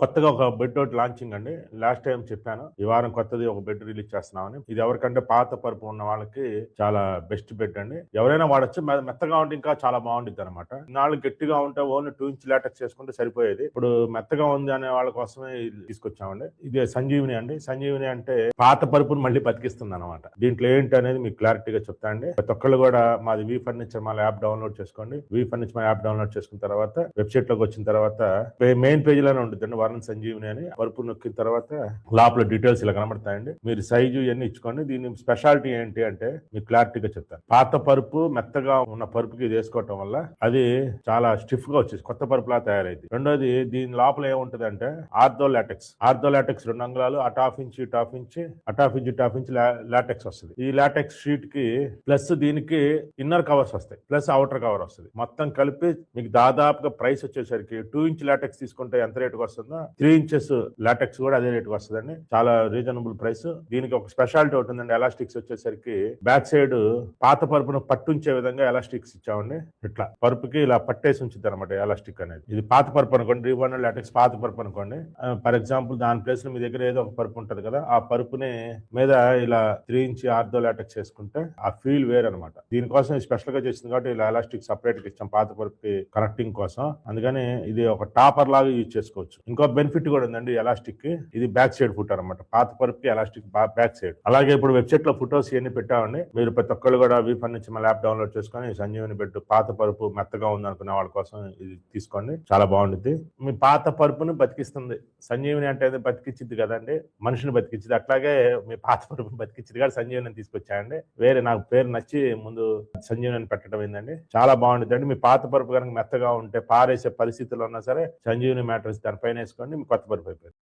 కొత్తగా ఒక బెడ్ ఒకటి లాంచింగ్ అండి. లాస్ట్ టైం చెప్పాను. ఈ వారం కొత్తది ఒక బెడ్ రిలీజ్ చేస్తున్నామని. ఇది ఎవరికంటే పాత పరుపు ఉన్న వాళ్ళకి చాలా బెస్ట్ బెడ్ అండి. ఎవరైనా వాడొచ్చు. మెత్తగా ఉంటే ఇంకా చాలా బాగుండిద్ది అనమాట. ఇన్నాళ్ళు గట్టిగా ఉంటే ఓన్లీ 2 ఇంచ్ లాటెక్స్ చేసుకుంటే సరిపోయేది. ఇప్పుడు మెత్తగా ఉంది అనే వాళ్ళ కోసమే ఇది తీసుకొచ్చామండి. ఇది సంజీవిని అండి. సంజీవిని అంటే పాత పరుపును మళ్ళీ బతికిస్తుంది అనమాట. దీంట్లో ఏంటి అనేది మీకు క్లారిటీగా చెప్తా అండి. ప్రతి ఒక్కళ్ళు కూడా మాది వి ఫర్నిచర్ మా యాప్ డౌన్లోడ్ చేసుకోండి. వి ఫర్నిచర్ మా యాప్ డౌన్లోడ్ చేసుకున్న తర్వాత వెబ్సైట్ లోకి వచ్చిన తర్వాత మెయిన్ పేజ్ లోనే ఉంటుంది వరుణ్ సంజీవిని అని. పరుపు నొక్కిన తర్వాత లోపల డీటెయిల్స్ ఇలా కనబడతాయండి. మీరు సైజు ఇవన్నీ ఇచ్చుకోండి. దీని స్పెషాలిటీ ఏంటి అంటే మీకు క్లారిటీగా చెప్తాను. పాత పరుపు మెత్తగా ఉన్న పరుపుకి ఇది వేసుకోవటం వల్ల అది చాలా స్టిఫ్ గా వచ్చేసి కొత్త పరుపులా తయారైంది. రెండోది దీని లోపల ఏముంటది అంటే ఆర్థో లాటెక్స్ 2 అంగుళాలు అటాఫ్ ఇంచ్ లాటెక్స్ వస్తుంది. ఈ లాటెక్స్ షీట్ కి ప్లస్ దీనికి ఇన్నర్ కవర్స్ వస్తాయి, ప్లస్ అవుటర్ కవర్ వస్తుంది. మొత్తం కలిపి మీకు దాదాపుగా ప్రైస్ వచ్చేసరికి 2 ఇంచ్ లాటెక్స్ తీసుకుంటే ఎంత రేటుకి వస్తుందో 3 ఇంచెస్ లాటెక్స్ కూడా అదే రేటుకి వస్తుందండి. చాలా రీజనబుల్ ప్రైస్. దీనికి ఒక స్పెషాలిటీ ఉంటుందండి. ఎలాస్టిక్స్ వచ్చేసరికి బ్యాక్ సైడ్ పాత పరుపును పట్టుంచే విధంగా ఎలాస్టిక్స్ ఇచ్చామండి. ఇట్లా పరుపుకి ఇలా పట్టేసి ఉంచుద్ది అనమాట ఎలాస్టిక్ అనేది. ఇది పాత పరుపు అనుకోండి, రివన్ లాటెక్స్ పాత పరుపు అనుకోండి. ఫర్ ఎగ్జాంపుల్ దాని ప్లేస్ లో మీ దగ్గర ఏదో ఒక పరుపు ఉంటది కదా, ఆ పరుపుని మీద ఇలా 3 ఇంచ్ ఆర్థో లాటెక్స్ చేసుకుంటే ఆ ఫీల్ వేరు అనమాట. దీనికోసం స్పెషల్ గా చేసింది కాబట్టి ఇలా ఎలాస్టిక్ సపరేట్ గా ఇచ్చాం పాత పరుపుకి కనెక్టింగ్ కోసం. అందుకని ఇది ఒక టాపర్ లాగా యూజ్ చేసుకోవచ్చు. ఇంకో బెనిఫిట్ కూడా ఉందండి ఎలాస్టిక్ కి. ఇది బ్యాక్ సైడ్ ఫుట్ అనమాట. పాత పరుపుకి ఎలాస్టిక్ బ్యాక్ సైడ్. అలాగే ఇప్పుడు వెబ్సైట్ లో ఫొటోస్ ఇవన్నీ పెట్టామండి. మీరు ప్రతి ఒక్కళ్ళు కూడా వి ఫర్నిచర్ మా యాప్ డౌన్లోడ్ చేసుకొని సంజీవిని బెడ్ పాత పరుపు మెత్తగా ఉంది అనుకునే వాళ్ళ కోసం ఇది తీసుకోండి. చాలా బాగుంటుంది. మీ పాత పరుపుని బతికిస్తుంది. సంజీవిని అంటే బతికిచ్చిద్ది కదండి, మనిషిని బతికిచ్చిద్ది. అట్లాగే మీ పాత పరుపుని బతికిచ్చిద్ది కూడా సంజీవిని తీసుకొచ్చాయండి. వేరే నాకు పేరు నచ్చి ముందు సంజీవిని పెట్టడం ఏందండి. చాలా బాగుంటుంది అండి. మీ పాత పరుపు కనుక మెత్తగా ఉంటే పారేసే పరిస్థితుల్లో ఉన్నా సరే సంజీవిని మ్యాట్రెస్ దానిపైన వేసుకోండి, మీ కొత్త పరుపు అయిపోయింది.